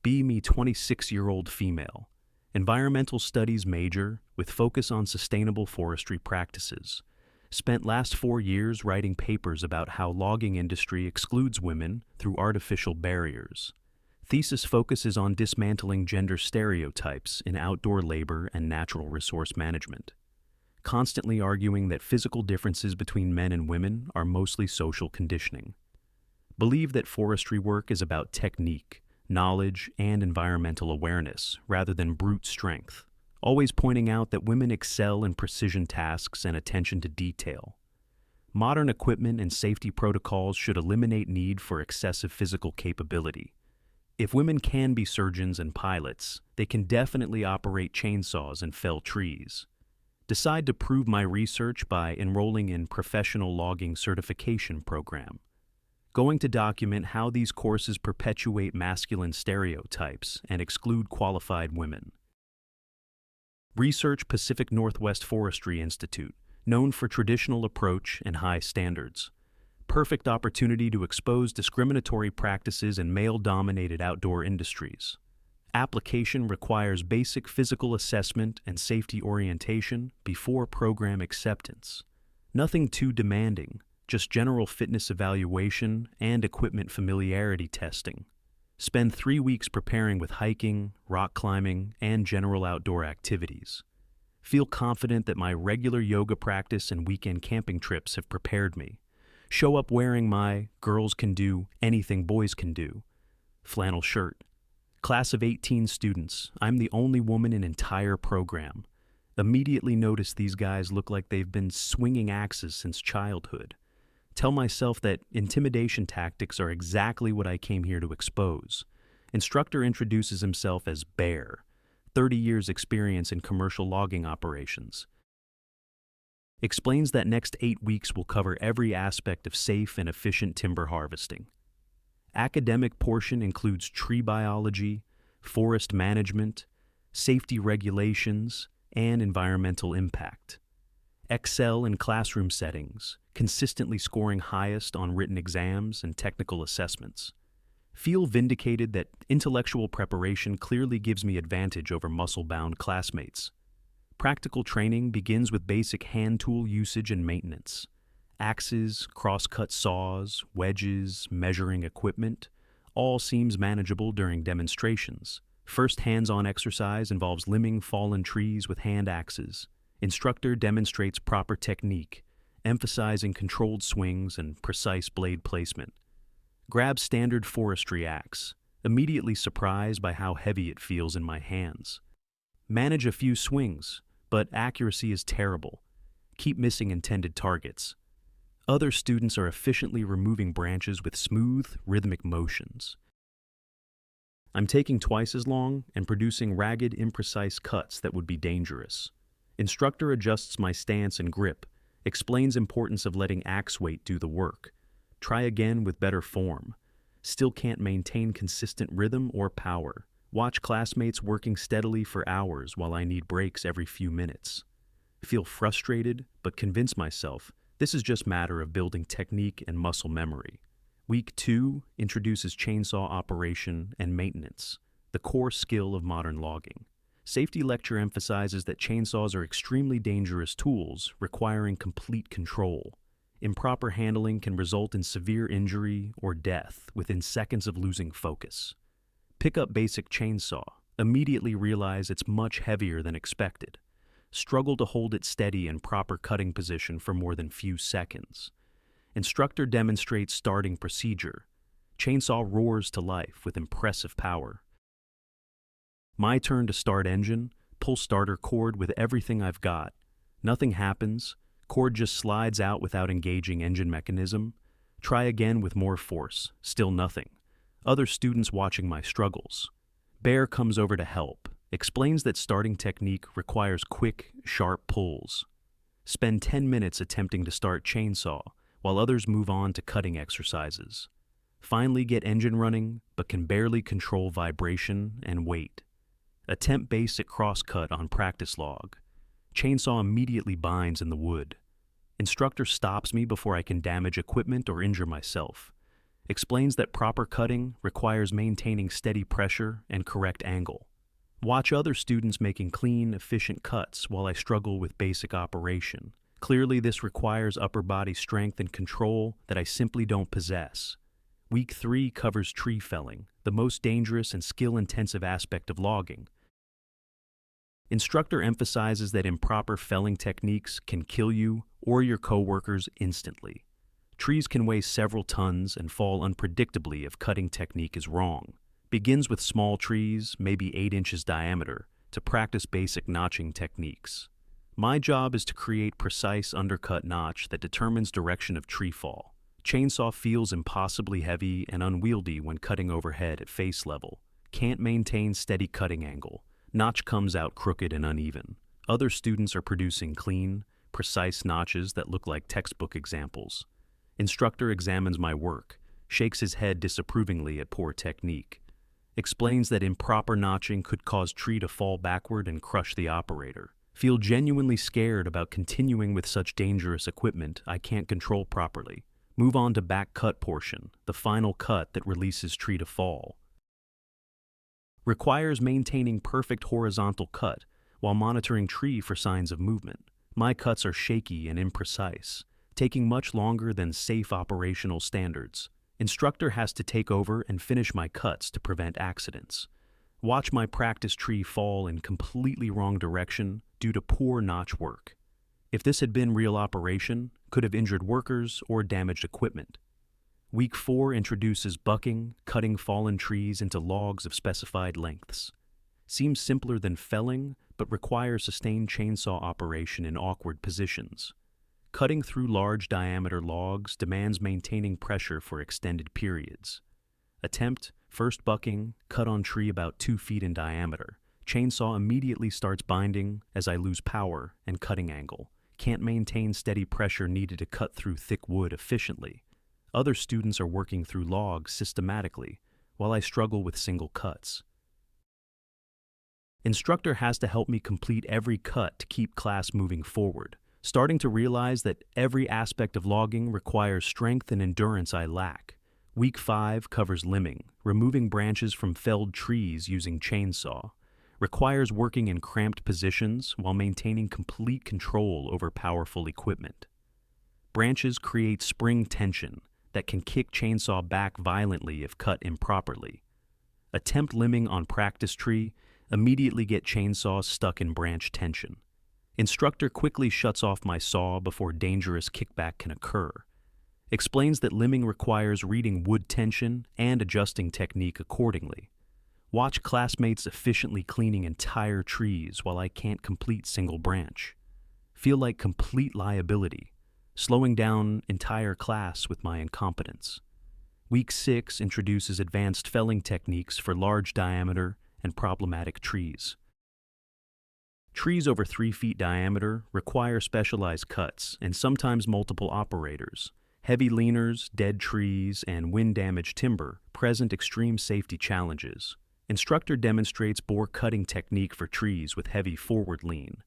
Be me 26-year-old female. Environmental studies major with focus on sustainable forestry practices. Spent last 4 years writing papers about how logging industry excludes women through artificial barriers. Thesis focuses on dismantling gender stereotypes in outdoor labor and natural resource management. Constantly arguing that physical differences between men and women are mostly social conditioning. Believe that forestry work is about technique, knowledge, and environmental awareness rather than brute strength. Always pointing out that women excel in precision tasks and attention to detail. Modern equipment and safety protocols should eliminate need for excessive physical capability. If women can be surgeons and pilots, they can definitely operate chainsaws and fell trees. Decide to prove my research by enrolling in Professional Logging Certification Program. Going to document how these courses perpetuate masculine stereotypes and exclude qualified women. Research Pacific Northwest Forestry Institute, known for traditional approach and high standards. Perfect opportunity to expose discriminatory practices in male-dominated outdoor industries. Application requires basic physical assessment and safety orientation before program acceptance. Nothing too demanding, just general fitness evaluation and equipment familiarity testing. Spend 3 weeks preparing with hiking, rock climbing, and general outdoor activities. Feel confident that my regular yoga practice and weekend camping trips have prepared me. Show up wearing my "girls can do anything boys can do" flannel shirt. Class of 18 students. I'm the only woman in entire program. Immediately notice these guys look like they've been swinging axes since childhood. Tell myself that intimidation tactics are exactly what I came here to expose. Instructor introduces himself as Bear, 30 years experience in commercial logging operations. Explains that next 8 weeks will cover every aspect of safe and efficient timber harvesting. Academic portion includes tree biology, forest management, safety regulations, and environmental impact. Excel in classroom settings, consistently scoring highest on written exams and technical assessments. Feel vindicated that intellectual preparation clearly gives me advantage over muscle-bound classmates. Practical training begins with basic hand tool usage and maintenance. Axes, crosscut saws, wedges, measuring equipment, all seems manageable during demonstrations. First hands-on exercise involves limbing fallen trees with hand axes. Instructor demonstrates proper technique, emphasizing controlled swings and precise blade placement. Grab standard forestry axe, immediately surprised by how heavy it feels in my hands. Manage a few swings, but accuracy is terrible. Keep missing intended targets. Other students are efficiently removing branches with smooth, rhythmic motions. I'm taking twice as long and producing ragged, imprecise cuts that would be dangerous. Instructor adjusts my stance and grip, explains importance of letting axe weight do the work. Try again with better form. Still can't maintain consistent rhythm or power. Watch classmates working steadily for hours while I need breaks every few minutes. Feel frustrated, but convince myself this is just a matter of building technique and muscle memory. Week 2 introduces chainsaw operation and maintenance, the core skill of modern logging. Safety lecture emphasizes that chainsaws are extremely dangerous tools requiring complete control. Improper handling can result in severe injury or death within seconds of losing focus. Pick up basic chainsaw, immediately realize it's much heavier than expected. Struggle to hold it steady in proper cutting position for more than few seconds. Instructor demonstrates starting procedure. Chainsaw roars to life with impressive power. My turn to start engine, pull starter cord with everything I've got. Nothing happens, cord just slides out without engaging engine mechanism. Try again with more force, still nothing. Other students watching my struggles. Bear comes over to help, explains that starting technique requires quick, sharp pulls. Spend 10 minutes attempting to start chainsaw, while others move on to cutting exercises. Finally get engine running, but can barely control vibration and weight. Attempt basic crosscut on practice log. Chainsaw immediately binds in the wood. Instructor stops me before I can damage equipment or injure myself. Explains that proper cutting requires maintaining steady pressure and correct angle. Watch other students making clean, efficient cuts while I struggle with basic operation. Clearly, this requires upper body strength and control that I simply don't possess. Week 3 covers tree felling, the most dangerous and skill-intensive aspect of logging. Instructor emphasizes that improper felling techniques can kill you or your coworkers instantly. Trees can weigh several tons and fall unpredictably if cutting technique is wrong. Begins with small trees, maybe 8 inches diameter, to practice basic notching techniques. My job is to create precise undercut notch that determines direction of tree fall. Chainsaw feels impossibly heavy and unwieldy when cutting overhead at face level. Can't maintain steady cutting angle. Notch comes out crooked and uneven. Other students are producing clean, precise notches that look like textbook examples. Instructor examines my work, shakes his head disapprovingly at poor technique. Explains that improper notching could cause tree to fall backward and crush the operator. Feel genuinely scared about continuing with such dangerous equipment I can't control properly. Move on to back cut portion, the final cut that releases tree to fall. Requires maintaining perfect horizontal cut while monitoring tree for signs of movement. My cuts are shaky and imprecise, taking much longer than safe operational standards. Instructor has to take over and finish my cuts to prevent accidents. Watch my practice tree fall in completely wrong direction due to poor notch work. If this had been real operation, could have injured workers or damaged equipment. Week 4 introduces bucking, cutting fallen trees into logs of specified lengths. Seems simpler than felling, but requires sustained chainsaw operation in awkward positions. Cutting through large diameter logs demands maintaining pressure for extended periods. Attempt, first bucking, cut on tree about 2 feet in diameter. Chainsaw immediately starts binding as I lose power and cutting angle. Can't maintain steady pressure needed to cut through thick wood efficiently. Other students are working through logs systematically, while I struggle with single cuts. Instructor has to help me complete every cut to keep class moving forward, starting to realize that every aspect of logging requires strength and endurance I lack. Week 5 covers limbing, removing branches from felled trees using chainsaw. Requires working in cramped positions while maintaining complete control over powerful equipment. Branches create spring tension that can kick chainsaw back violently if cut improperly. Attempt limbing on practice tree, immediately get chainsaw stuck in branch tension. Instructor quickly shuts off my saw before dangerous kickback can occur. Explains that limbing requires reading wood tension and adjusting technique accordingly. Watch classmates efficiently cleaning entire trees while I can't complete single branch. Feel like complete liability, slowing down entire class with my incompetence. Week 6 introduces advanced felling techniques for large diameter and problematic trees. Trees over 3 feet diameter require specialized cuts and sometimes multiple operators. Heavy leaners, dead trees, and wind-damaged timber present extreme safety challenges. Instructor demonstrates bore cutting technique for trees with heavy forward lean.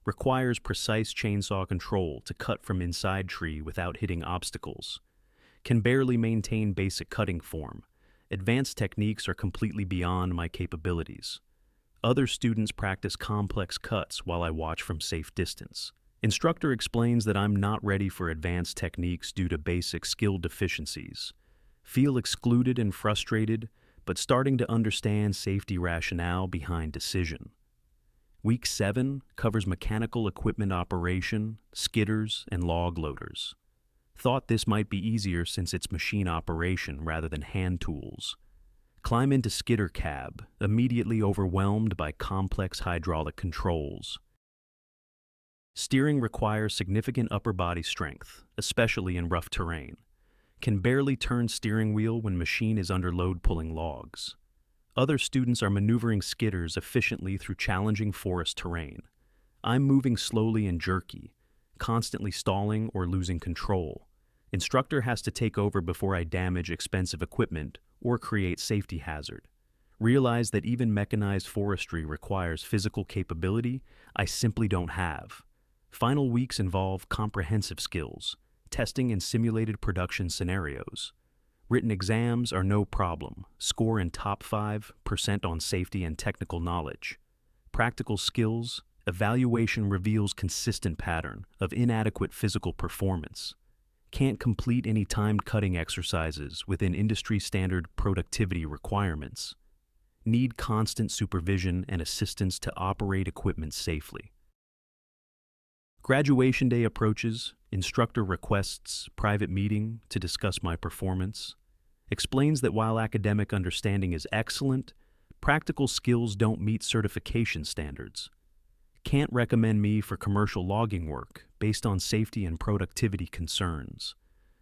Requires precise chainsaw control to cut from inside tree without hitting obstacles. Can barely maintain basic cutting form. Advanced techniques are completely beyond my capabilities. Other students practice complex cuts while I watch from safe distance. Instructor explains that I'm not ready for advanced techniques due to basic skill deficiencies. Feel excluded and frustrated, but starting to understand safety rationale behind decision. Week 7 covers mechanical equipment operation, skidders, and log loaders. Thought this might be easier since it's machine operation rather than hand tools. Climb into skidder cab, immediately overwhelmed by complex hydraulic controls. Steering requires significant upper body strength, especially in rough terrain. Can barely turn steering wheel when machine is under load pulling logs. Other students are maneuvering skidders efficiently through challenging forest terrain. I'm moving slowly and jerky, constantly stalling or losing control. Instructor has to take over before I damage expensive equipment or create safety hazard. Realize that even mechanized forestry requires physical capability I simply don't have. Final weeks involve comprehensive skills, testing in simulated production scenarios. Written exams are no problem. Score in top 5% on safety and technical knowledge. Practical skills, evaluation reveals consistent pattern of inadequate physical performance. Can't complete any timed cutting exercises within industry standard productivity requirements. Need constant supervision and assistance to operate equipment safely. Graduation day approaches, instructor requests private meeting to discuss my performance. Explains that while academic understanding is excellent, practical skills don't meet certification standards. Can't recommend me for commercial logging work based on safety and productivity concerns.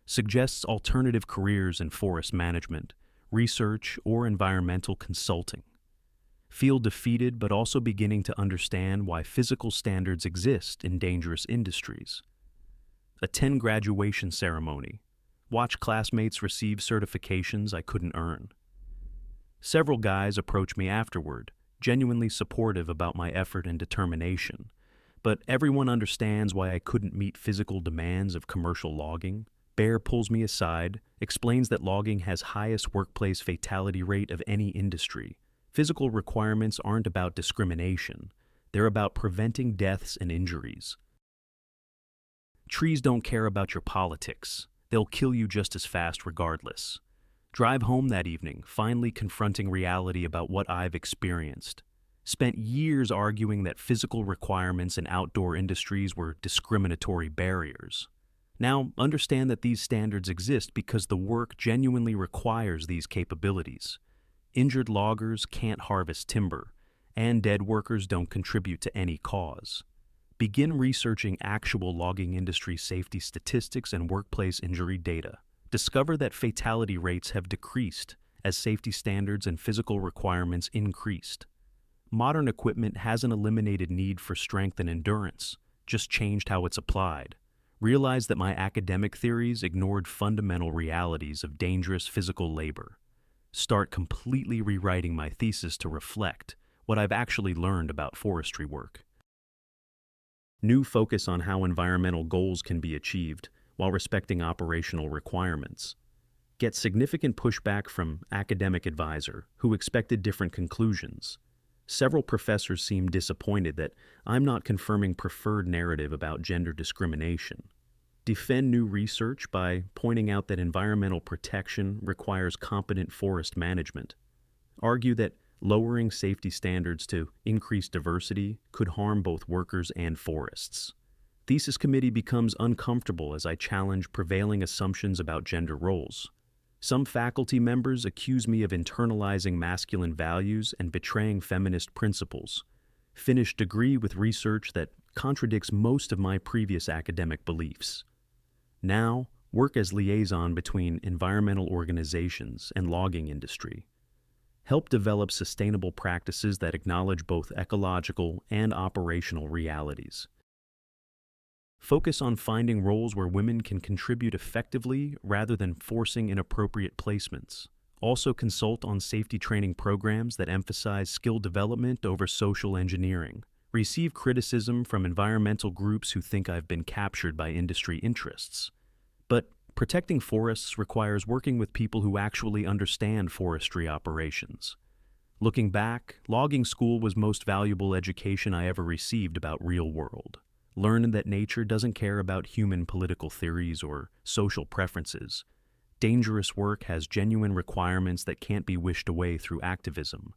Suggests alternative careers in forest management, research, or environmental consulting. Feel defeated but also beginning to understand why physical standards exist in dangerous industries. Attend graduation ceremony. Watch classmates receive certifications I couldn't earn. Several guys approach me afterward, genuinely supportive about my effort and determination, but everyone understands why I couldn't meet physical demands of commercial logging. Bear pulls me aside, explains that logging has highest workplace fatality rate of any industry. Physical requirements aren't about discrimination. They're about preventing deaths and injuries. Trees don't care about your politics. They'll kill you just as fast regardless. Drive home that evening, finally confronting reality about what I've experienced. Spent years arguing that physical requirements in outdoor industries were discriminatory barriers. Now, understand that these standards exist because the work genuinely requires these capabilities. Injured loggers can't harvest timber, and dead workers don't contribute to any cause. Begin researching actual logging industry safety statistics and workplace injury data. Discover that fatality rates have decreased as safety standards and physical requirements increased. Modern equipment hasn't eliminated need for strength and endurance, just changed how it's applied. Realize that my academic theories ignored fundamental realities of dangerous physical labor. Start completely rewriting my thesis to reflect what I've actually learned about forestry work. New focus on how environmental goals can be achieved while respecting operational requirements. Get significant pushback from academic advisor who expected different conclusions. Several professors seem disappointed that I'm not confirming preferred narrative about gender discrimination. Defend new research by pointing out that environmental protection requires competent forest management. Argue that lowering safety standards to increase diversity could harm both workers and forests. Thesis committee becomes uncomfortable as I challenge prevailing assumptions about gender roles. Some faculty members accuse me of internalizing masculine values and betraying feminist principles. Finish degree with research that contradicts most of my previous academic beliefs. Now, work as liaison between environmental organizations and logging industry. Help develop sustainable practices that acknowledge both ecological and operational realities. Focus on finding roles where women can contribute effectively rather than forcing inappropriate placements. Also consult on safety training programs that emphasize skill development over social engineering. Receive criticism from environmental groups who think I've been captured by industry interests. But protecting forests requires working with people who actually understand forestry operations. Looking back, logging school was most valuable education I ever received about real world. Learn that nature doesn't care about human political theories or social preferences. Dangerous work has genuine requirements that can't be wished away through activism.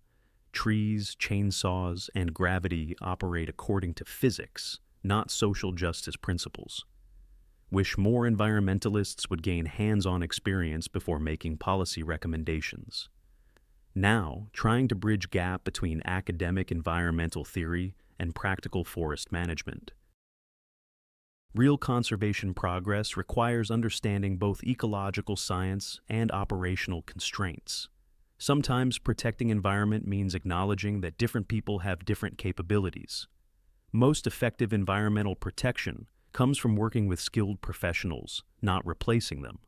Trees, chainsaws, and gravity operate according to physics, not social justice principles. Wish more environmentalists would gain hands-on experience before making policy recommendations. Now, trying to bridge gap between academic environmental theory and practical forest management. Real conservation progress requires understanding both ecological science and operational constraints. Sometimes protecting environment means acknowledging that different people have different capabilities. Most effective environmental protection comes from working with skilled professionals, not replacing them.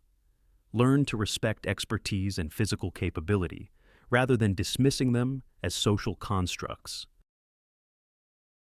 Learn to respect expertise and physical capability, rather than dismissing them as social constructs.